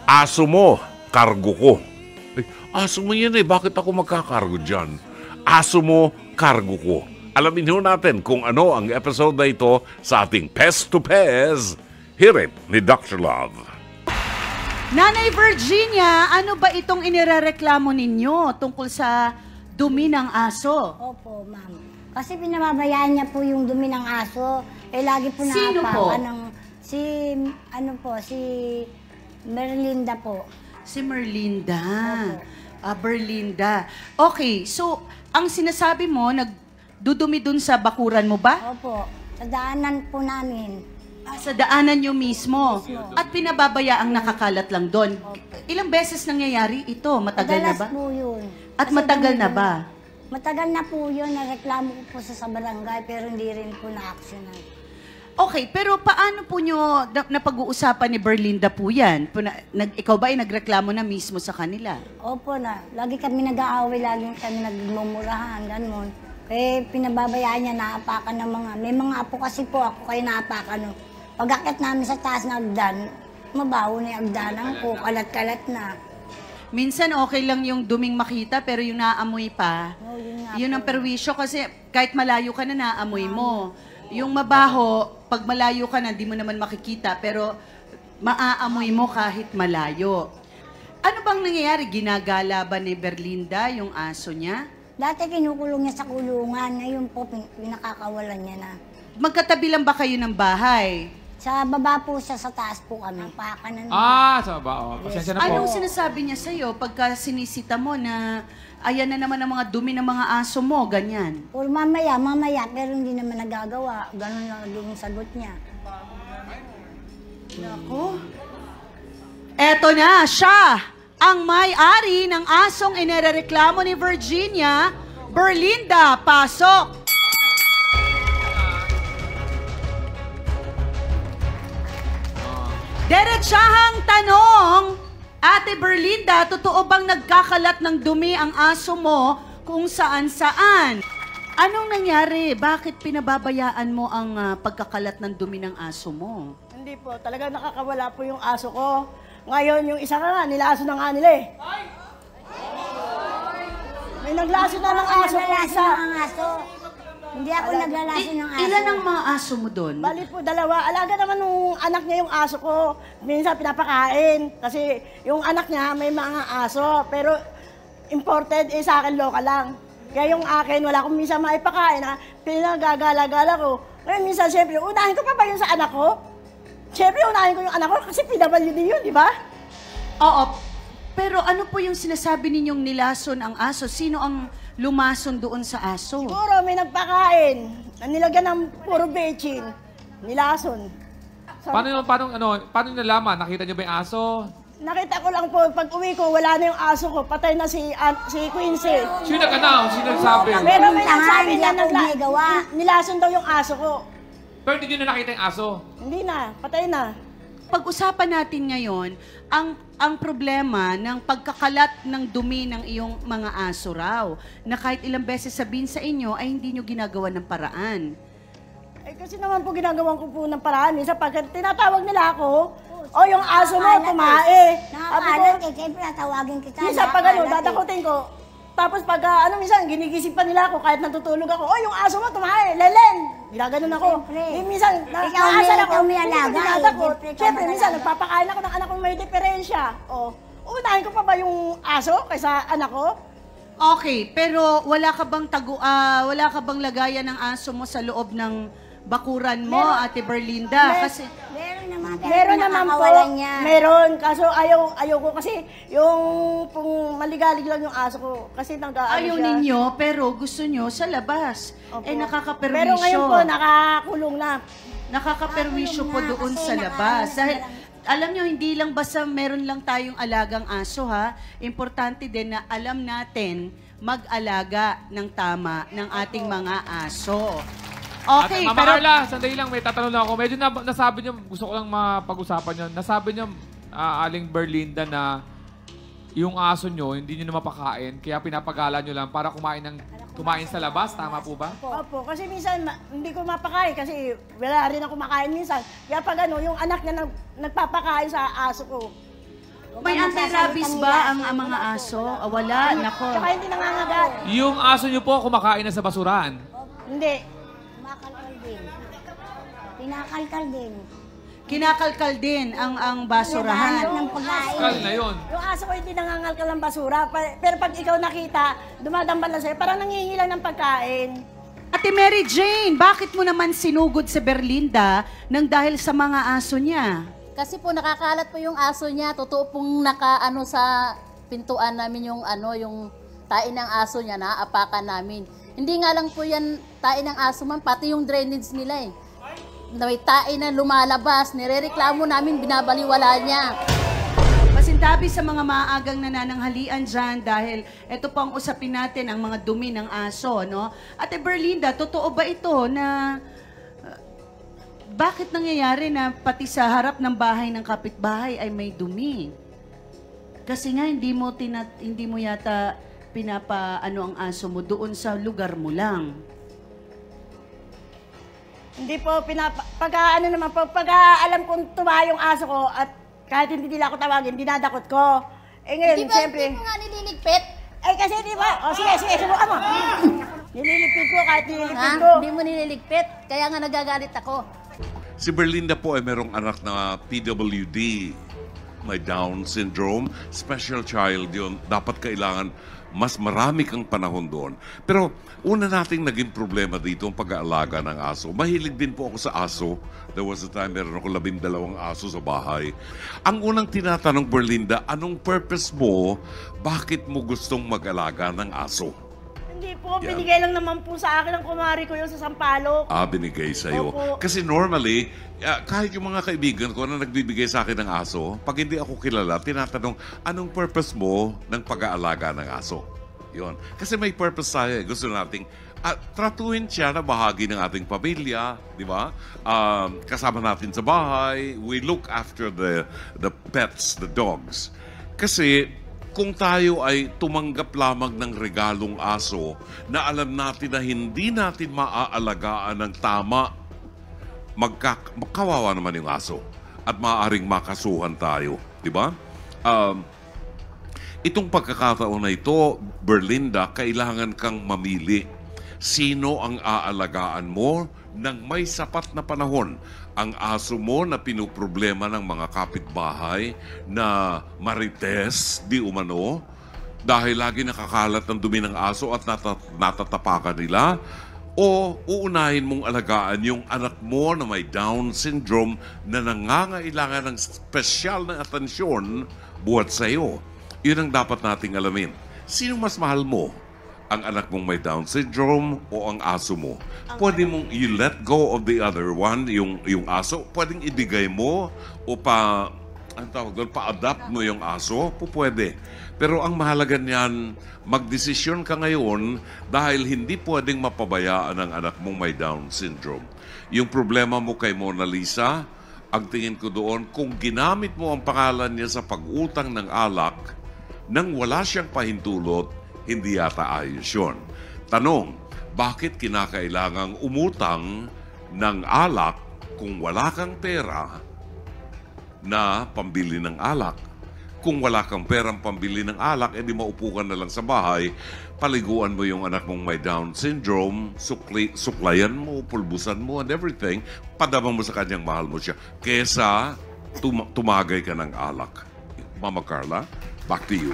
Aso mo, kargo ko. Ay, aso mo yan bakit ako magkakargo dyan? Aso mo, kargo ko. Alamin ho natin kung ano ang episode na ito sa ating Pest to Pez. Hear it ni Dr. Love. Nanay Virginia, ano ba itong inirereklamo ninyo tungkol sa dumi ng aso? Opo, ma'am. Kasi pinababayaan niya po yung dumi ng aso. Lagi po Sino po? Si Merlinda po. Si Merlinda. Berlinda. Okay, so ang sinasabi mo, nagdudumi dun sa bakuran mo ba? Opo. Sa daanan po namin. Sa daanan nyo mismo. At pinababayaang nakakalat lang doon. Ilang beses nangyayari ito? Matagal na ba? Madalas po yun. At Kasi matagal na ba? Matagal na po yun. Nareklamo ko po sa barangay pero hindi rin po na-actionan. Okay, pero paano po nyo napag-uusapan ni Berlinda po yan? Ikaw ba ay nagreklamo na mismo sa kanila? Opo na. Lagi kami nag-aaway, lagi kami nagmumurahan, ganun. Pinababayaan niya, naapakan ng mga... May mga apo kasi po ako kayo naapakan. No? Pag-akit namin sa taas ng agdan, mabaho na yung agdanan ko, kalat-kalat na. Minsan okay lang yung duming makita, pero yung naamoy pa, yun ang perwisyo kasi kahit malayo ka na naamoy mo. Yung mabaho, pag malayo ka na, di mo naman makikita, pero maaamoy mo kahit malayo. Ano bang nangyayari? Ginagala ba ni Berlinda yung aso niya? Dati kinukulong niya sa kulungan, ngayon po pinakakawalan niya na. Magkatabi lang ba kayo ng bahay? Sa baba po siya, sa taas po kami. Pakanan. Sa baba. Pasensya na po. Anong sinasabi niya sa'yo pagka sinisita mo na ayan na naman ang mga dumi ng mga aso mo, ganyan? Or mamaya, pero hindi naman nagagawa. Ganun lang yung sagot niya. Nako. Eto na, siya ang may-ari ng asong inirereklamo ni Virginia. Berlinda, pasok! Derechahang tanong, Ate Berlinda, totoo bang nagkakalat ng dumi ang aso mo kung saan-saan? Anong nangyari? Bakit pinababayaan mo ang pagkakalat ng dumi ng aso mo? Hindi po, talaga nakakawala po yung aso ko. Ngayon, yung isa nga, nilaso na nga nila eh. May naglaso na ng aso ko isa. Ang aso. Hindi ako naglalaso ng aso. Ilan ang mga aso mo doon? Bali po, dalawa. Alaga naman nung anak niya yung aso ko. Minsan pinapakain. Kasi yung anak niya may mga aso. Pero imported, sa akin local lang. Kaya yung akin, wala akong minsan maipakain. Pinagagala-gala ko. Ngayon minsan, siyempre, unahin ko pa ba yun sa anak ko? Siyempre, unahin ko yung anak ko kasi PWD yun, di ba? Oo. Pero ano po yung sinasabi ninyong nilason ang aso? Sino ang lumason doon sa aso? Siguro may nagpakain. Nilagyan ng puro bechin. Nilason. Paano nalaman? Nakita niyo ba yung aso? Nakita ko lang po, pag uwi ko, wala na yung aso ko. Patay na si Quincy. Sino nag-announce? Sino nagsabi? Pero may nagsabi Hindi na ako gumigawa. nilason daw yung aso ko. Pero hindi niyo na nakita yung aso. Hindi na, patay na. Pag-usapan natin ngayon, ang problema ng pagkakalat ng dumi ng iyong mga aso raw, na kahit ilang beses sabihin sa inyo ay hindi nyo ginagawa ng paraan. Kasi naman po ginagawan ko po ng paraan. Minsan pag tinatawag nila ako, yung aso mo, tumae. Nakakalat eh, siyempre natawagin kita. Minsan pag dadakutin ko. Tapos pag minsan ginigising pa nila ako kahit natutulog ako, yung aso mo, tumae, lelen. Ginaganon ako. Minsan, naasal ako. May alaga. Siyempre, minsan nagpapakain ako ng anak kong may diferensya. Unahin ko pa ba yung aso kaysa anak ko? Okay, pero wala ka bang lagayan ng aso mo sa loob ng bakuran mo, Ate Berlinda? Kasi Meron naman po. Niya. Meron. Kaso ayaw ko kasi yung maligalig lang yung aso ko. Kasi ayaw ninyo, pero gusto nyo sa labas. Opo. Nakakaperwisyo. Pero ngayon po, nakakulong na. Nakakaperwisyo po doon sa labas. Dahil, alam nyo, hindi lang basta meron lang tayong alagang aso, ha? Importante din na alam natin mag-alaga ng tama ng ating mga aso. Okay, Mama pero... Carla, sandali lang, may tatanong lang ako. Medyo nasabi niyo, gusto ko lang mapag-usapan niyo. Nasabi niyo, Aling Berlinda, na yung aso niyo, hindi niyo na mapakain, kaya pinapagala niyo lang para kumain sa labas. Tama po ba? Opo, kasi minsan hindi ko mapakain kasi wala rin ako makain minsan. Kaya pag yung anak niya nagpapakain sa aso ko. May anti-rabies ba ang mga aso? Wala, nako. Tsaka hindi nangangagat. Yung aso nyo po kumakain na sa basurahan. Hindi. Kumakalkal din. Pinakalkal din. Kinakalkal din ang Hanap basurahan. ng pagkain. Kal na yun. Yung aso ko hindi nangangalkal ng basura. Pero pag ikaw nakita, dumadambal lang sa'yo, parang nangihingi lang ng pagkain. Ate Mary Jane, bakit mo naman sinugod si Berlinda nang dahil sa mga aso niya? Kasi po nakakalat po yung aso niya. Totoo pong nakaano sa pintuan namin yung yung tain ng aso niya na apakan namin. Hindi nga lang po yan tain ng aso man, pati yung drainage nila eh. May tain na lumalabas, nirereklamo namin, binabaliwala niya. Pasintabi sa mga maagang nanananghalian dyan dahil ito po ang usapin natin, ang mga dumi ng aso, no? Ate Berlinda, totoo ba ito na bakit nangyayari na pati sa harap ng bahay ng kapitbahay ay may dumi? Kasi nga hindi mo yata pinapaano ang aso mo doon sa lugar mo lang. Hindi po, pag alam kong tuma yung aso ko at kahit hindi nila ako tawagin, dinadakot ko. Eh ngayon, siyempre... Hindi mo nga nililigpit? Eh kasi di ba? O sige, subukan mo. Nililigpit ko kahit nililigpit ko. Hindi mo nililigpit, kaya nga nagagalit ako. Si Berlinda po ay merong anak na PWD, may Down syndrome, special child yun. Dapat kailangan mas marami kang panahon doon. Pero una nating naging problema dito ang pag-aalaga ng aso. Mahilig din po ako sa aso. There was a time meron ako 12 aso sa bahay. Ang unang tinatanong, Berlinda, anong purpose mo? Bakit mo gustong mag-alaga ng aso? Hindi po, binigay lang naman po sa akin ng kumari ko yun sa Sampaloc. Binigay sa'yo. Opo. Kasi normally, kahit yung mga kaibigan ko na nagbibigay sa akin ng aso, pag hindi ako kilala, tinatanong, anong purpose mo ng pag-aalaga ng aso? Yun. Kasi may purpose tayo. Gusto nating tratuhin siya na bahagi ng ating pamilya, di ba? Kasama natin sa bahay. We look after the pets, the dogs. Kasi kung tayo ay tumanggap lamang ng regalong aso na alam natin na hindi natin maaalagaan ng tama, magkawawa naman yung aso at maaaring makasuhan tayo. Di ba? Itong pagkakataon na ito, Berlinda, kailangan kang mamili. Sino ang aalagaan mo nang may sapat na panahon? Ang aso mo na pinuproblema ng mga kapitbahay na marites, di umano, dahil lagi nakakalat ng dumi ng aso at natatapakan nila, o uunahin mong alagaan yung anak mo na may Down syndrome na nangangailangan ng spesyal na atensyon buhat sa iyo. Yun ang dapat nating alamin. Sino mas mahal mo? Ang anak mong may Down syndrome o ang aso mo? Pwede mong you let go of the other one, yung aso. Pwedeng ibigay mo o pa-adapt mo yung aso. Pwede. Pero ang mahalaga niyan, magdesisyon ka ngayon dahil hindi pwedeng mapabayaan ang anak mong may Down syndrome. Yung problema mo kay Mona Lisa, ang tingin ko doon, kung ginamit mo ang pangalan niya sa pag-utang ng alak, nang wala siyang pahintulot, hindi yata ayos yun. Tanong, bakit kinakailangang umutang ng alak kung wala kang pera na pambili ng alak? Kung wala kang perang pambili ng alak, edi maupo ka na lang sa bahay, paliguan mo yung anak mong may Down syndrome, suklayan mo, pulbusan mo, and everything, padama mo sa kanyang mahal mo siya. Kesa tumagay ka ng alak. Mama Carla, back to you.